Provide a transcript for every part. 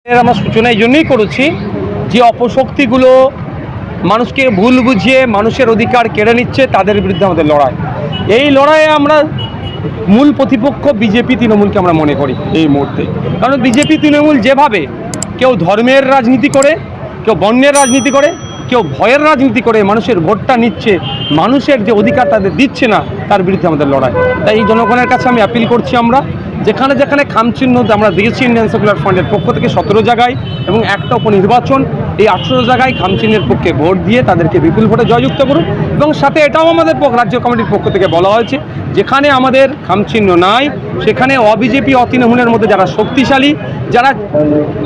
আমরা সূচনা এই জন্যই করেছি যে অপশক্তিগুলো মানুষকে ভুল বুঝিয়ে মানুষের অধিকার কেড়ে নিচ্ছে, তাদের বিরুদ্ধে আমাদের লড়াই। এই লড়াইয়ে আমরা মূল প্রতিপক্ষ বিজেপি তৃণমূলকে আমরা মনে করি এই মুহূর্তে। কারণ বিজেপি তৃণমূল যেভাবে কেউ ধর্মের রাজনীতি করে, কেউ বর্ণের রাজনীতি করে, কেউ ভয়ের রাজনীতি করে মানুষের ভোটটা নিচ্ছে, মানুষের যে অধিকার তাদের দিচ্ছে না, তার বিরুদ্ধে আমাদের লড়াই। তাই এই জনগণের কাছে আমি অ্যাপিল করছি, আমরা যেখানে যেখানে খামচিহ্ন আমরা দিয়েছি ইন্ডিয়ান সেকুলার ফ্রন্টের পক্ষ থেকে 17 জায়গায় এবং একটা উপনির্বাচন, এই 18 জায়গায় খামচিহ্নের পক্ষে ভোট দিয়ে তাদেরকে বিপুল ভোটে জয়যুক্ত করুন। এবং সাথে এটাও আমাদের রাজ্য কমিটির পক্ষ থেকে বলা হয়েছে, যেখানে আমাদের খামচিহ্ন নাই সেখানে অবিজেপি অতৃণমূলের মধ্যে যারা শক্তিশালী,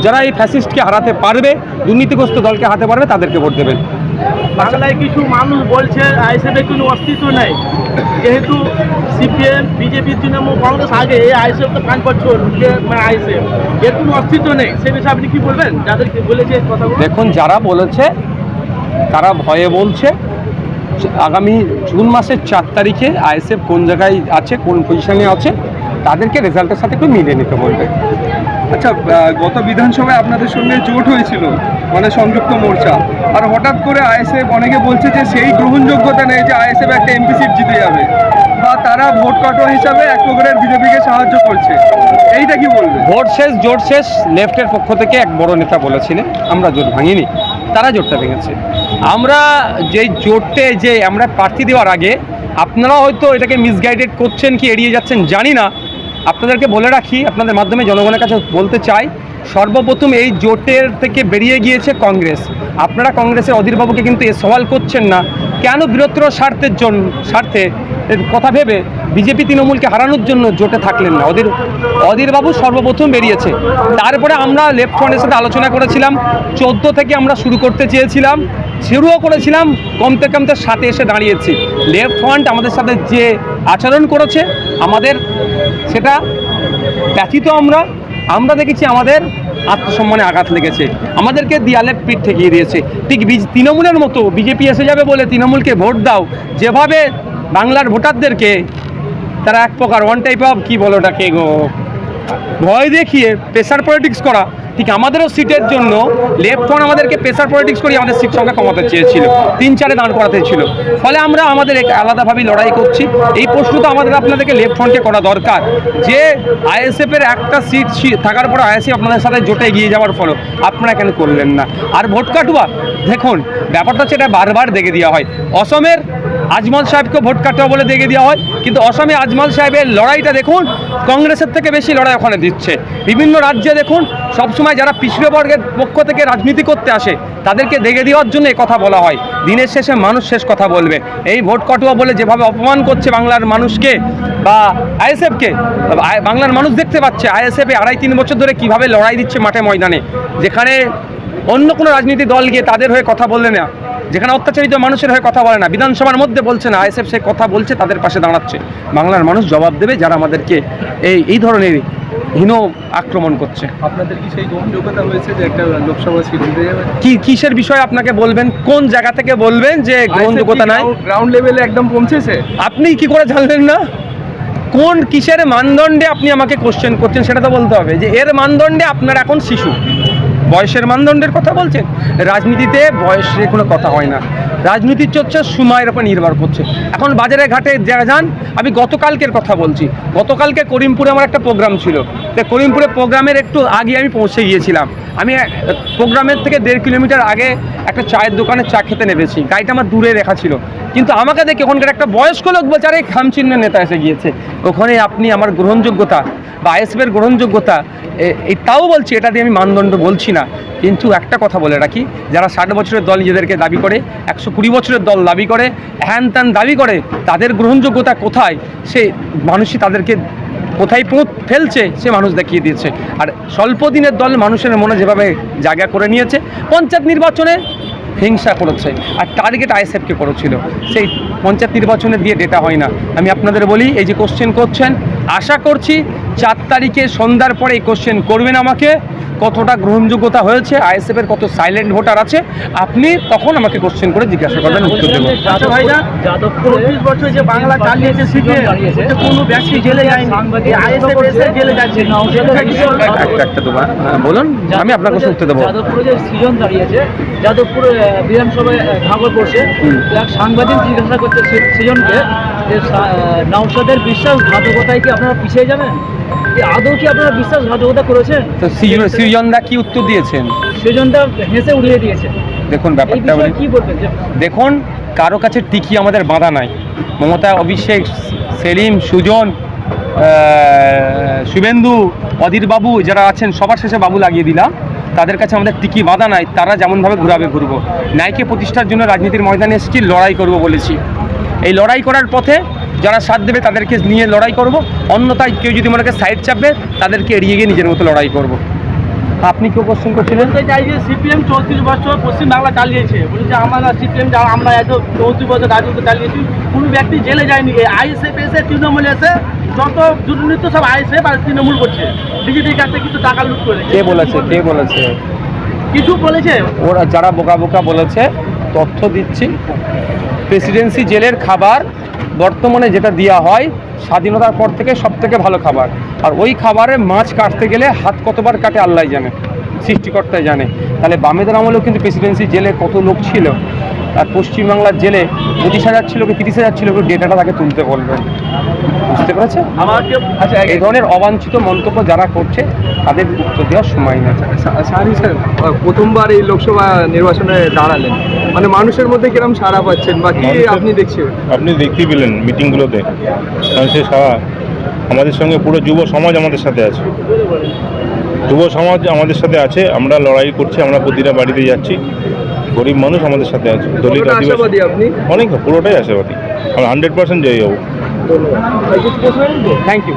যারা এই ফ্যাসিস্টকে হারাতে পারবে, দুর্নীতিগ্রস্ত দলকে হারাতে পারবে, তাদেরকে ভোট দেবেন। বাংলায় কিছু মানুষ বলছে আইএসএফের কোনো অস্তিত্ব নেই, যেহেতু সিপিএম, বিজেপি, তৃণমূল কংগ্রেস আগে এই আইএসএফ তো 5 বছর আইএসএফ এর কোনো অস্তিত্ব নেই, সে বিষয়ে আপনি কি বলবেন যাদেরকে বলেছে কথাগুলো? দেখুন, যারা বলেছে তারা ভয়ে বলছে। আগামী জুন মাসের 4 তারিখে আইএসএফ কোন জায়গায় আছে, কোন পজিশনে আছে, তাদেরকে রেজাল্টের সাথে একটু মিলিয়ে নিতে বলবে। আচ্ছা, গত বিধানসভায় আপনাদের সঙ্গে জোট হয়েছিল, মানে সংযুক্ত মোর্চা, আর হঠাৎ করে আইএসএফ অনেকে বলছে যে সেই গ্রহণযোগ্যতা নেই যে আইএসএফ একটা এমপি সিট জিতে যাবে, বা তারা ভোট কাটোয়া হিসাবে এক প্রকারের বিজেপিকে সাহায্য করছে, এইটা কি বলবে? ভোট শেষ, জোট শেষ, লেফটের পক্ষ থেকে এক বড় নেতা বলেছিলেন আমরা জোট ভাঙিনি, তারা জোটটা ভেঙেছে। আমরা যেই জোটে যে আমরা প্রার্থী দেওয়ার আগে আপনারা হয়তো এটাকে মিসগাইডেড করছেন কি এড়িয়ে যাচ্ছেন জানি না, আপনাদেরকে বলে রাখি, আপনাদের মাধ্যমে জনগণের কাছে বলতে চাই, সর্বপ্রথম এই জোটের থেকে বেরিয়ে গিয়েছে কংগ্রেস। আপনারা কংগ্রেসের অধীরবাবুকে কিন্তু এ সওয়াল করছেন না, কেন বৃহত্তর স্বার্থে কথা ভেবে বিজেপি তৃণমূলকে হারানোর জন্য জোটে থাকলেন না? অধীরবাবু সর্বপ্রথম বেরিয়েছে। তারপরে আমরা লেফট ফ্রন্টের সাথে আলোচনা করেছিলাম, 14 থেকে আমরা শুরু করতে চেয়েছিলাম, শুরুও করেছিলাম, কমতে কমতে সাথে এসে দাঁড়িয়েছি। লেফট ফ্রন্ট আমাদের সাথে যে আচরণ করেছে আমাদের সেটা ব্যথিত আমরা দেখেছি, আমাদের আত্মসম্মানে আঘাত লেগেছে, আমাদেরকে দেয়ালে পিঠ ঠেকিয়ে দিয়েছে। ঠিক তৃণমূলের মতো বিজেপি এসে যাবে বলে তৃণমূলকে ভোট দাও, যেভাবে বাংলার ভোটারদেরকে তারা এক প্রকার ওয়ান টাইপ অফ কী বলো ওটাকে ভয় দেখিয়ে প্রেসার পলিটিক্স করা, ঠিক আমাদেরও সিটের জন্য লেফট ফ্রন্ট আমাদেরকে প্রেসার পলিটিক্স করে আমাদের সিট সংখ্যা কমাতে চেয়েছিল, 3-4 দাঁড় করাতে ছিল। ফলে আমরা আমাদের আলাদাভাবেই লড়াই করছি। এই প্রশ্ন তো আপনাদেরকে লেফট ফ্রন্টকে করা দরকার, যে আইএসএফের একটা সিট থাকার পর আইএসএফ আপনাদের সাথে জোটে এগিয়ে যাওয়ার ফলে আপনারা কেন করলেন না? আর ভোট কাটুয়া, দেখুন ব্যাপারটা হচ্ছে এটা বারবার দেখে দেওয়া হয়। অসমের আজমল সাহেবকে ভোট কাটুয়া বলে দেখে দেওয়া হয়, কিন্তু অসমে আজমল সাহেবের লড়াইটা দেখুন, কংগ্রেসের থেকে বেশি লড়াই ওখানে দিচ্ছে। বিভিন্ন রাজ্যে দেখুন, সবসময় যারা পিছড়ে বর্গের পক্ষ থেকে রাজনীতি করতে আসে তাদেরকে দেখে দেওয়ার জন্য কথা বলা হয়। দিনের শেষে মানুষ শেষ কথা বলবে। এই ভোট কাটুয়া বলে যেভাবে অপমান করছে বাংলার মানুষকে বা আইএসএফকে, বাংলার মানুষ দেখতে পাচ্ছে আইএসএফ 2.5-3 বছর ধরে কিভাবে লড়াই দিচ্ছে মাঠে ময়দানে, যেখানে অন্য কোনো রাজনীতি দল গিয়ে তাদের হয়ে কথা বললে না, যেখানে অত্যাচারিত মানুষের হয়ে কথা বলে না, বিধানসভার মধ্যে বলছে না, আইএসএফ সে কথা বলছে, তাদের পাশে দাঁড়াচ্ছে। বাংলার মানুষ জবাব দেবে যারা আমাদেরকে এই ধরনের হীন আক্রমণ করছে। আপনাদের কি সেই গ্রহণযোগ্যতা হয়েছে যে একটা লোকসভা সিট জিতে যাবে? কিসের বিষয়ে আপনাকে বলবেন, কোন জায়গা থেকে বলবেন যে গ্রহণযোগ্যতা নাই? গ্রাউন্ড লেভেলে একদম পৌঁছেছে। আপনি কি করে জানলেন না? কোন কিসের মানদণ্ডে আপনি আমাকে কোশ্চেন করছেন সেটা তো বলতে হবে, যে এর মানদণ্ডে আপনার এখন শিশু, বয়সের মানদণ্ডের কথা বলছেন। রাজনীতিতে বয়সের কোনো কথা হয় না, রাজনীতি চলছে সময়ের উপর নির্ভর করছে। এখন বাজারে ঘাটে যান, আমি গতকালকের কথা বলছি, গতকালকে করিমপুরে আমার একটা প্রোগ্রাম ছিল, তাই করিমপুরে প্রোগ্রামের একটু আগে আমি পৌঁছে গিয়েছিলাম। আমি প্রোগ্রামের থেকে 1.5 কিলোমিটার আগে একটা চায়ের দোকানে চা খেতে নেমেছি, গাড়িটা আমার দূরে রেখা ছিল, কিন্তু আমাকে দেখে ওখানকার একটা বয়স্ক লোক বলছে আরে খামচিহ্নের নেতা এসে গিয়েছে। ওখানে আপনি আমার গ্রহণযোগ্যতা বা আইএসএফের গ্রহণযোগ্যতা তাও বলছি, এটা দিয়ে আমি মানদণ্ড বলছি না। কিন্তু একটা কথা বলে রাখি, যারা 60 বছরের দল নিজেদেরকে দাবি করে, 120 বছরের দল দাবি করে, হ্যান ত্যান দাবি করে, তাদের গ্রহণযোগ্যতা কোথায় সে মানুষই তাদেরকে কোথায় ফেলছে সে মানুষ দেখিয়ে দিয়েছে। আর স্বল্প দিনের দল মানুষের মনে যেভাবে জায়গা করে নিয়েছে, পঞ্চায়েত নির্বাচনে হিংসা করেছে আর টার্গেট আইএসএফকে করেছিল, সেই পঞ্চায়েত নির্বাচনে দিয়ে ডেটা হয় না। আমি আপনাদের বলি, এই যে কোশ্চেন করছেন, আশা করছি 4 তারিখে সন্ধ্যার পরে এই কোশ্চেন করবেন আমাকে, কতটা গ্রহণযোগ্যতা হয়েছে, আইএসএফ এর কত সাইলেন্ট ভোটার আছে, আপনি তখন আমাকে কোশ্চেন করে জিজ্ঞাসা করবেন, উত্তর দেবো। আচ্ছা ভাইজান, 24 বছর যে বাংলা চালিয়েছে সিপিএম, কোনো ব্যক্তি জেলে যায়নি, আইএসএফ এসে জেলে যাচ্ছে। একটা দেবো, বলুন, আমি আপনার কোশ্চেন উত্তর দেবো। যাদবপুরে যে সৃজন দাঁড়িয়েছে, যাদবপুর বিধানসভায় ভাঙড় করছে, এক সাংবাদিক জিজ্ঞাসা করছে সৃজনকে যে নওশাদের বিশ্বাসঘাতকতায় কি আপনারা পিছিয়ে যাবেন? আদৌ কি আপনারা বিশ্বাসঘাতকতা করেছেন? তো সৃজনদা কি উত্তর দিয়েছেন? সৃজনটা হেসে উড়িয়ে দিয়েছে। দেখুন এই ব্যাপারটা বিষয়ে কি বলবেন? দেখুন, কারো কাছে টিকি আমাদের বাঁধা নাই। মমতা, অভিষেক, সেলিম, সুজন, শুভেন্দু, অধীর বাবু যারা আছেন, সবার শেষে বাবু লাগিয়ে দিলাম, তাদের কাছে আমাদের টিকি বাঁধা নাই। তারা যেমনভাবে ঘুরাবে ঘুরবো। ন্যায়কে প্রতিষ্ঠার জন্য রাজনীতির ময়দানে এসেছি, লড়াই করব বলেছি। এই লড়াই করার পথে যারা সাথ দেবে তাদেরকে নিয়ে লড়াই করব, অন্যথায় কেউ যদি মনে করে সাইড চাপবে তাদেরকে এড়িয়ে গিয়ে নিজের মতো লড়াই করব। আপনি কেউ কোশ্চেন করছিলেন? বলতে চাই যে সিপিএম 34 বছর পশ্চিমবাংলা চালিয়েছে, বলছে আমরা সিপিএম আমরা এত 34 বছর রাজত্ব চালিয়েছি, কোনো ব্যক্তি জেলে যায়নি। এই আইএসএফ এসে, তৃণমূল এসে যত দুর্নীতি সব আইএসএফ আর তৃণমূল করছে, বিজেপির কাছে কিন্তু টাকা লুট করে। কে বলেছে? কিছু বলেছে ওরা যারা বোকা বোকা বলেছে, তথ্য দিচ্ছি। প্রেসিডেন্সি জেলের খাবার বর্তমানে যেটা দেওয়া হয় স্বাধীনতার পর থেকে সব থেকে ভালো খাবার, আর ওই খাবারে মাছ কাটতে গেলে হাত কতবার কাটে আল্লাহ জানে, সৃষ্টিকর্তাই জানে। তাহলে বামেদের আমলেও কিন্তু প্রেসিডেন্সি জেলে কত লোক ছিল, আর পশ্চিমবাংলার জেলে 25,000 ছিল, 30,000 ছিল, ডেটাটা তাকে তুলতে বলবেন। বুঝতে পেরেছেন? আমাকে। আচ্ছা, এই ধরনের অবাঞ্ছিত মন্তব্য যারা করছে তাদের উত্তর দেওয়ার সময় না। সারি স্যার, প্রথমবার এই লোকসভা নির্বাচনে দাঁড়ালেন, মানে মানুষের মধ্যে কিরকম সাড়া পাচ্ছেন বা কি আপনি দেখছেন? আপনি দেখতেই পেলেন মিটিংগুলোতে মানুষের সারা। আমাদের সঙ্গে পুরো যুব সমাজ আমাদের সাথে আছে, যুব সমাজ আমাদের সাথে আছে। আমরা লড়াই করছি, আমরা প্রতিটা বাড়িতে যাচ্ছি, গরিব মানুষ আমাদের সাথে আছে। দলিত কতটা আদিবাসী আশাবাদী আপনি? অনেক, পুরোটাই আশাবাদী। আমরা 100% জয়ী হবো। ধন্যবাদ। Thank you.